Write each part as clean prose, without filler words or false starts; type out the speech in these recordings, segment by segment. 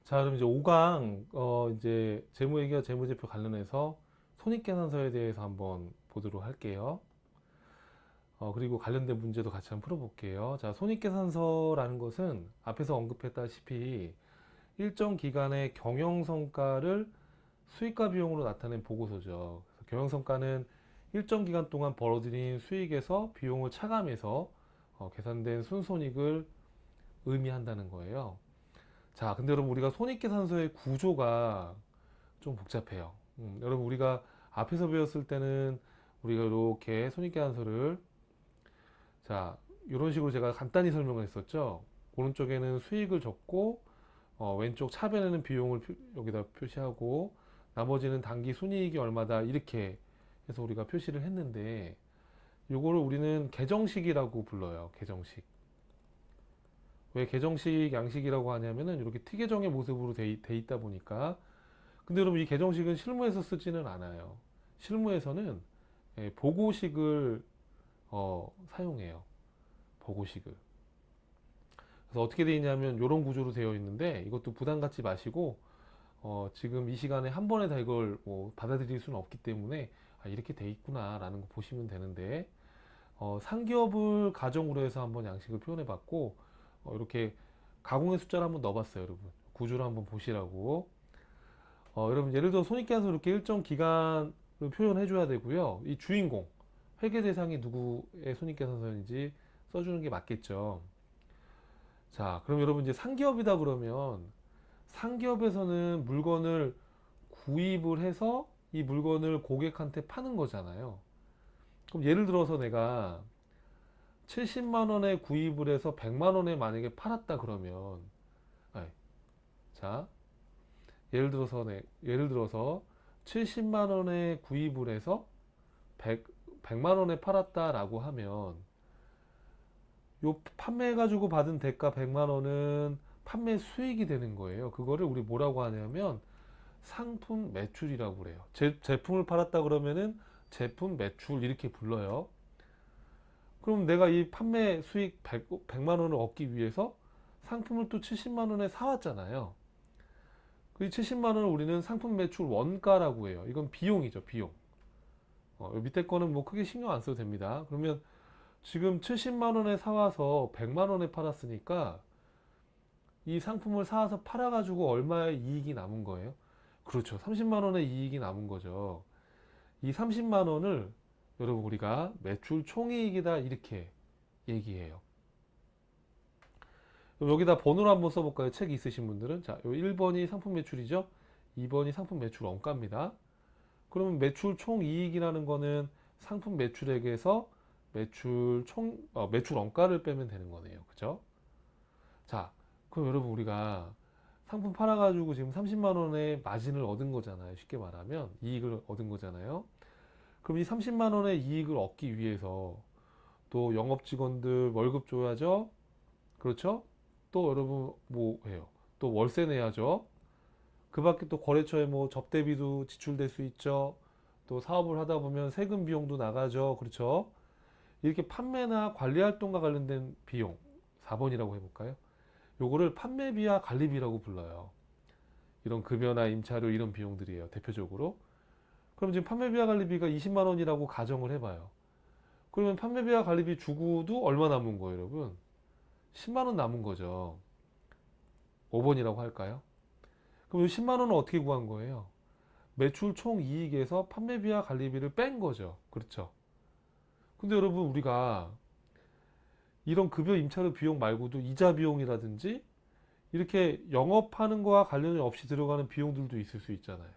자, 그럼 이제 5강, 이제 재무회계와 재무제표 관련해서 손익계산서에 대해서 한번 보도록 할게요. 그리고 관련된 문제도 같이 한번 풀어볼게요. 자, 손익계산서라는 것은 앞에서 언급했다시피 일정 기간의 경영성과를 수익과 비용으로 나타낸 보고서죠. 그래서 경영성과는 일정 기간 동안 벌어들인 수익에서 비용을 차감해서 계산된 순손익을 의미한다는 거예요. 자, 근데 여러분 우리가 손익계산서의 구조가 좀 복잡해요. 여러분 우리가 앞에서 배웠을 때는 우리가 이렇게 손익계산서를 자, 이런 식으로 제가 간단히 설명을 했었죠. 오른쪽에는 수익을 적고 왼쪽 차변에는 비용을 여기다 표시하고 나머지는 단기 순이익이 얼마다 이렇게 해서 우리가 표시를 했는데 요거를 우리는 계정식이라고 불러요. 계정식. 왜 계정식 양식이라고 하냐면은 이렇게 티계정의 모습으로 돼 있다 보니까 근데 여러분 이 계정식은 실무에서 쓰지는 않아요. 실무에서는 보고식을 사용해요. 보고식을. 그래서 어떻게 되어 있냐면 이런 구조로 되어 있는데 이것도 부담 갖지 마시고 지금 이 시간에 한 번에 다 이걸 뭐 받아들일 수는 없기 때문에 이렇게 돼 있구나라는 거 보시면 되는데 상기업을 가정으로 해서 한번 양식을 표현해 봤고 이렇게 가공의 숫자를 한번 넣어봤어요, 여러분. 구조를 한번 보시라고. 여러분 예를 들어 손익계산서 이렇게 일정 기간을 표현해 줘야 되고요. 이 주인공 회계 대상이 누구의 손익계산서인지 써주는 게 맞겠죠. 자, 그럼 여러분 이제 상기업이다 그러면 상기업에서는 물건을 구입을 해서 이 물건을 고객한테 파는 거잖아요. 그럼 예를 들어서 내가 70만 원에 구입을 해서 100만 원에 만약에 팔았다 그러면 아니, 자, 예를 들어서 70만 원에 구입을 해서 100만 원에 팔았다라고 하면 요 판매해가지고 받은 대가 100만 원은 판매 수익이 되는 거예요. 그거를 우리 뭐라고 하냐면 상품 매출이라고 그래요. 제품을 팔았다 그러면은 제품 매출 이렇게 불러요. 그럼 내가 이 판매 수익 100만 원을 얻기 위해서 상품을 또 70만 원에 사왔잖아요. 그 70만 원을 우리는 상품 매출 원가라고 해요. 이건 비용이죠, 비용. 밑에 거는 뭐 크게 신경 안 써도 됩니다. 그러면 지금 70만 원에 사와서 100만 원에 팔았으니까 이 상품을 사와서 팔아가지고 얼마의 이익이 남은 거예요? 그렇죠. 30만 원의 이익이 남은 거죠. 이 30만 원을 여러분 우리가 매출 총이익이다 이렇게 얘기해요. 그럼 여기다 번호를 한번 써볼까요? 책 있으신 분들은. 자, 요 1번이 상품 매출이죠. 2번이 상품 매출 원가입니다. 그러면 매출 총이익이라는 거는 상품 매출액에서 매출 원가를 빼면 되는 거네요. 그죠? 자, 그럼 여러분 우리가 상품 팔아가지고 지금 30만 원의 마진을 얻은 거잖아요. 쉽게 말하면 이익을 얻은 거잖아요. 그럼 이 30만 원의 이익을 얻기 위해서 또 영업 직원들 월급 줘야죠. 그렇죠? 또 여러분 뭐 해요? 또 월세 내야죠. 그 밖에 또 거래처에 뭐 접대비도 지출될 수 있죠. 또 사업을 하다 보면 세금 비용도 나가죠. 그렇죠? 이렇게 판매나 관리 활동과 관련된 비용 4번이라고 해볼까요? 요거를 판매비와 관리비라고 불러요. 이런 급여나 임차료 이런 비용들이에요. 대표적으로. 그럼 지금 판매비와 관리비가 20만 원이라고 가정을 해봐요. 그러면 판매비와 관리비 주고도 얼마 남은 거예요, 여러분? 10만 원 남은 거죠. 5번이라고 할까요? 그럼 이 10만 원은 어떻게 구한 거예요? 매출 총 이익에서 판매비와 관리비를 뺀 거죠. 그렇죠? 근데 여러분 우리가 이런 급여 임차료 비용 말고도 이자 비용이라든지 이렇게 영업하는 거와 관련이 없이 들어가는 비용들도 있을 수 있잖아요.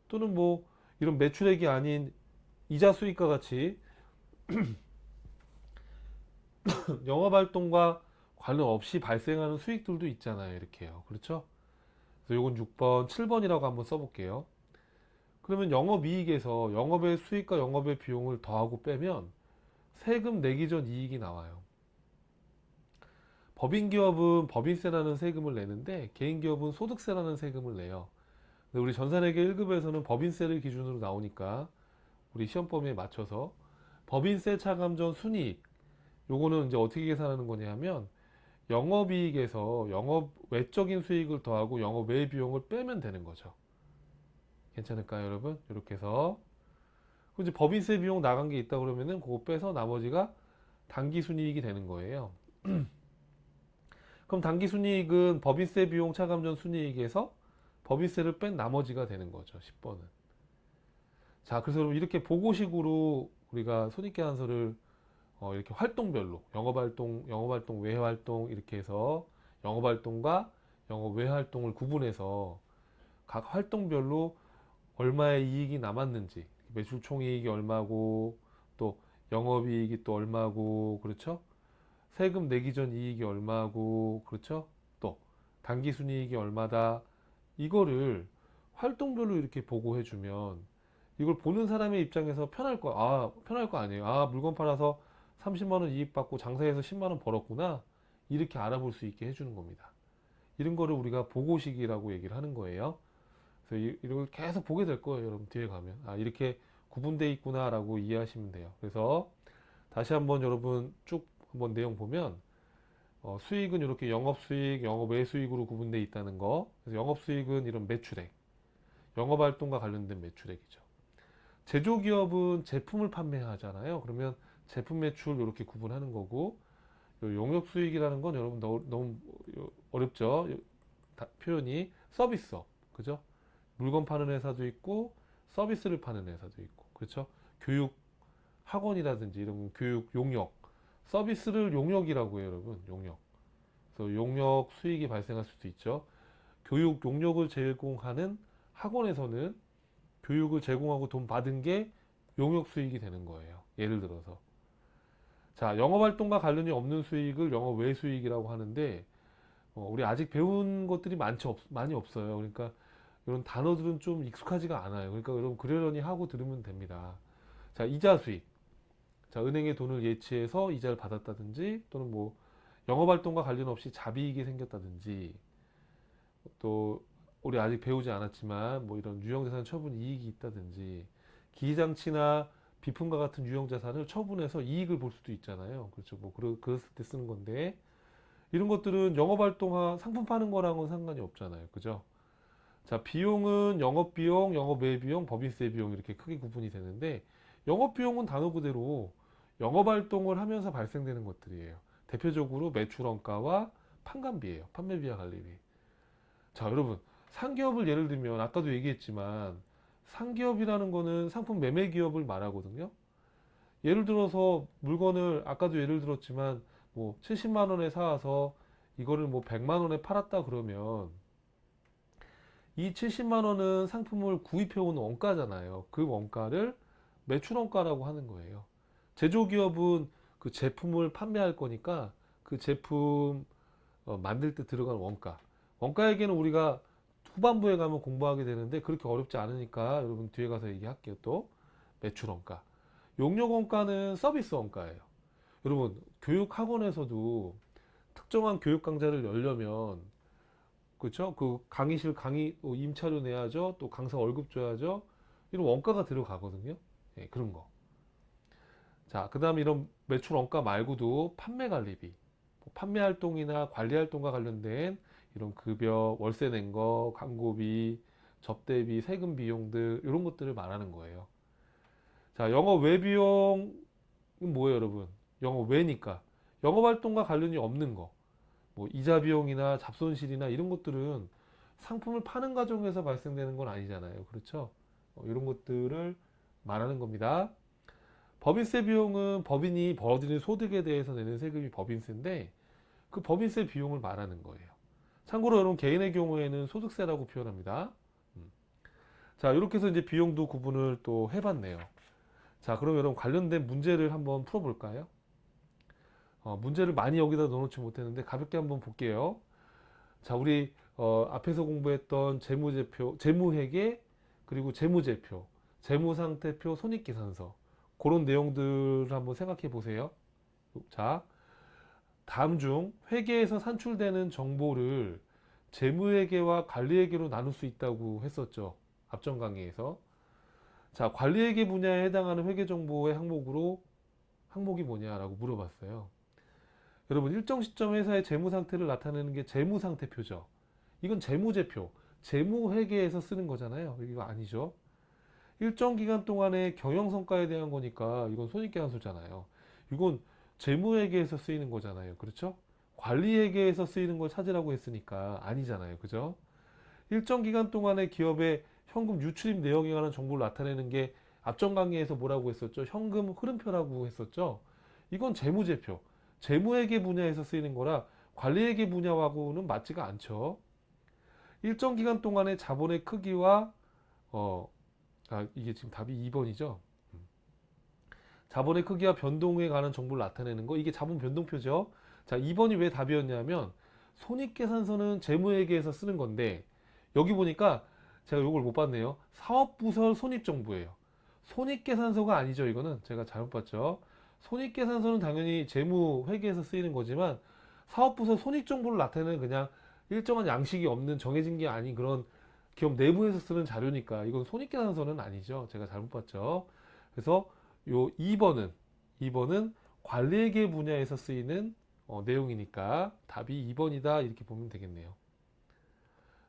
또는 뭐 이런 매출액이 아닌 이자 수익과 같이 영업 활동과 관련 없이 발생하는 수익들도 있잖아요. 이렇게요. 그렇죠? 그래서 요건 6번, 7번이라고 한번 써볼게요. 그러면 영업이익에서 영업의 수익과 영업의 비용을 더하고 빼면 세금 내기 전 이익이 나와요. 법인기업은 법인세라는 세금을 내는데 개인기업은 소득세라는 세금을 내요. 근데 우리 전산회계 1급에서는 법인세를 기준으로 나오니까 우리 시험 범위에 맞춰서 법인세 차감 전 순이익 요거는 이제 어떻게 계산하는 거냐면 영업이익에서 영업 외적인 수익을 더하고 영업 외 비용을 빼면 되는 거죠. 괜찮을까요, 여러분? 이렇게 해서 이제 법인세 비용 나간 게 있다 그러면은 그거 빼서 나머지가 당기순이익이 되는 거예요. 그럼 당기순이익은 법인세 비용 차감 전 순이익에서 법인세를 뺀 나머지가 되는 거죠. 10번은. 자, 그래서 이렇게 보고식으로 우리가 손익계산서를 이렇게 활동별로 영업활동, 외활동 이렇게 해서 영업활동과 영업 외활동을 구분해서 각 활동별로 얼마의 이익이 남았는지, 매출 총이익이 얼마고 또 영업이익이 또 얼마고, 그렇죠? 세금 내기 전 이익이 얼마고, 그렇죠? 또 당기순이익이 얼마다, 이거를 활동별로 이렇게 보고해주면 이걸 보는 사람의 입장에서 편할 거 아니에요. 아, 물건 팔아서 30만 원 이익 받고 장사해서 10만 원 벌었구나, 이렇게 알아볼 수 있게 해주는 겁니다. 이런 거를 우리가 보고식이라고 얘기를 하는 거예요. 그래서 이걸 계속 보게 될 거예요, 여러분. 뒤에 가면 아, 이렇게 구분되어 있구나 라고 이해하시면 돼요. 그래서 다시 한번 여러분 쭉 한번 내용 보면 수익은 이렇게 영업수익, 영업외수익으로 구분되어 있다는 거. 그래서 영업수익은 이런 매출액, 영업활동과 관련된 매출액이죠. 제조기업은 제품을 판매하잖아요. 그러면 제품 매출 이렇게 구분하는 거고, 용역수익이라는 건 여러분 너무 어렵죠? 표현이 서비스업, 그죠? 물건 파는 회사도 있고 서비스를 파는 회사도 있고, 그렇죠? 교육 학원이라든지 이런 교육 용역, 서비스를 용역이라고 해요, 여러분. 용역. 그래서 용역 수익이 발생할 수도 있죠. 교육 용역을 제공하는 학원에서는 교육을 제공하고 돈 받은 게 용역 수익이 되는 거예요. 예를 들어서. 자, 영업활동과 관련이 없는 수익을 영업 외 수익이라고 하는데, 우리 아직 배운 것들이 많이 없어요. 그러니까 이런 단어들은 좀 익숙하지가 않아요. 그러니까 여러분 그러려니 하고 들으면 됩니다. 자, 이자 수익. 자, 은행에 돈을 예치해서 이자를 받았다든지, 또는 뭐 영업활동과 관련 없이 자비익이 생겼다든지, 또 우리 아직 배우지 않았지만 뭐 이런 유형자산 처분 이익이 있다든지, 기장치나 비품과 같은 유형자산을 처분해서 이익을 볼 수도 있잖아요. 그렇죠. 뭐 그랬을 때 쓰는 건데, 이런 것들은 영업활동 상품 파는 거랑은 상관이 없잖아요. 그죠? 자, 비용은 영업비용, 영업외비용, 법인세 비용 이렇게 크게 구분이 되는데, 영업비용은 단어 그대로 영업활동을 하면서 발생되는 것들이에요. 대표적으로 매출원가와 판관비예요. 판매비와 관리비. 자, 여러분, 상기업을 예를 들면 아까도 얘기했지만 상기업이라는 거는 상품 매매 기업을 말하거든요. 예를 들어서 물건을 아까도 예를 들었지만 뭐 70만 원에 사와서 이거를 뭐 100만 원에 팔았다 그러면 이 70만 원은 상품을 구입해 온 원가잖아요. 그 원가를 매출 원가라고 하는 거예요. 제조기업은 그 제품을 판매할 거니까 그 제품 만들 때 들어간 원가. 원가에게는 우리가 후반부에 가면 공부하게 되는데 그렇게 어렵지 않으니까 여러분 뒤에 가서 얘기할게요. 또 매출 원가. 용역 원가는 서비스 원가예요. 여러분 교육 학원에서도 특정한 교육 강좌를 열려면, 그렇죠? 그 강의실 강의 임차료 내야죠. 또 강사 월급 줘야죠. 이런 원가가 들어가거든요. 예, 그런 거. 자, 그다음에 이런 매출 원가 말고도 판매 관리비, 뭐 판매 활동이나 관리 활동과 관련된 이런 급여, 월세 낸 거, 광고비, 접대비, 세금 비용들 이런 것들을 말하는 거예요. 자, 영업 외 비용은 뭐예요, 여러분? 영업 외니까 영업 활동과 관련이 없는 거. 뭐 이자 비용이나 잡손실이나 이런 것들은 상품을 파는 과정에서 발생되는 건 아니잖아요. 그렇죠? 이런 것들을 말하는 겁니다. 법인세 비용은 법인이 벌어들인 소득에 대해서 내는 세금이 법인세인데 그 법인세 비용을 말하는 거예요. 참고로 여러분 개인의 경우에는 소득세라고 표현합니다. 자, 이렇게 해서 이제 비용도 구분을 또 해봤네요. 자, 그럼 여러분 관련된 문제를 한번 풀어볼까요? 문제를 많이 여기다 넣어놓지 못했는데 가볍게 한번 볼게요. 자, 우리 앞에서 공부했던 재무제표, 재무회계, 그리고 재무제표, 재무상태표, 손익계산서, 그런 내용들을 한번 생각해 보세요. 자, 다음 중 회계에서 산출되는 정보를 재무회계와 관리회계로 나눌 수 있다고 했었죠. 앞전 강의에서. 자, 관리회계 분야에 해당하는 회계 정보의 항목이 뭐냐라고 물어봤어요. 여러분 일정 시점 회사의 재무 상태를 나타내는 게 재무 상태표죠. 이건 재무제표, 재무회계에서 쓰는 거잖아요. 이거 아니죠. 일정 기간 동안의 경영 성과에 대한 거니까 이건 손익계산서잖아요. 이건 재무회계에서 쓰이는 거잖아요. 그렇죠? 관리회계에서 쓰이는 걸 찾으라고 했으니까 아니잖아요. 그죠? 일정 기간 동안의 기업의 현금 유출입 내역에 관한 정보를 나타내는 게 앞전 강의에서 뭐라고 했었죠? 현금 흐름표라고 했었죠? 이건 재무제표, 재무회계 분야에서 쓰이는 거라 관리회계 분야하고는 맞지가 않죠. 일정 기간 동안의 자본의 크기와 이게 지금 답이 2번이죠. 자본의 크기와 변동에 관한 정보를 나타내는 거, 이게 자본 변동표죠. 자, 2번이 왜 답이었냐면 손익계산서는 재무회계에서 쓰는 건데 여기 보니까 제가 이걸 못 봤네요. 사업부설 손익정보예요. 손익계산서가 아니죠. 이거는 제가 잘못 봤죠. 손익계산서는 당연히 재무회계에서 쓰이는 거지만 사업부설 손익정보를 나타내는 그냥 일정한 양식이 없는 정해진 게 아닌 그런 기업 내부에서 쓰는 자료니까 이건 손익계산서는 아니죠. 제가 잘못 봤죠. 그래서 요 2번은 관리회계 분야에서 쓰이는 내용이니까 답이 2번이다 이렇게 보면 되겠네요.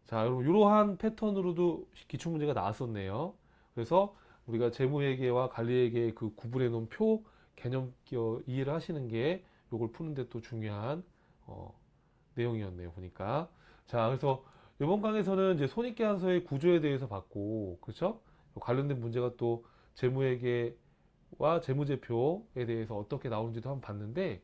자, 여러분 이러한 패턴으로도 기출문제가 나왔었네요. 그래서 우리가 재무회계와 관리회계 그 구분해 놓은 표 개념 이해를 하시는 게 요걸 푸는데 또 중요한 내용이었네요. 보니까. 자, 그래서 이번 강에서는 이제 손익계산서의 구조에 대해서 봤고, 그렇죠? 관련된 문제가 또 재무회계와 재무제표에 대해서 어떻게 나오는지도 한번 봤는데,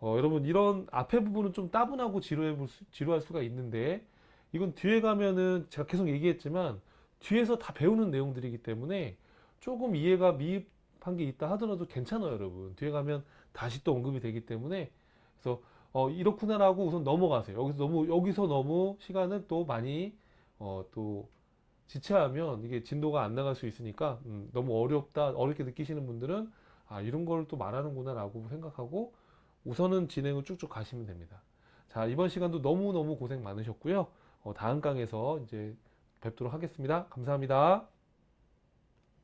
여러분 이런 앞에 부분은 좀 따분하고 지루할 수가 있는데, 이건 뒤에 가면은 제가 계속 얘기했지만 뒤에서 다 배우는 내용들이기 때문에 조금 이해가 미흡한 게 있다 하더라도 괜찮아요, 여러분. 뒤에 가면 다시 또 언급이 되기 때문에 그래서 이렇구나라고 우선 넘어가세요. 여기서 너무 시간을 또 많이 또 지체하면 이게 진도가 안 나갈 수 있으니까 너무 어렵게 느끼시는 분들은 아, 이런 걸 또 말하는구나라고 생각하고 우선은 진행을 쭉쭉 가시면 됩니다. 자, 이번 시간도 너무너무 고생 많으셨고요. 다음 강에서 이제 뵙도록 하겠습니다. 감사합니다.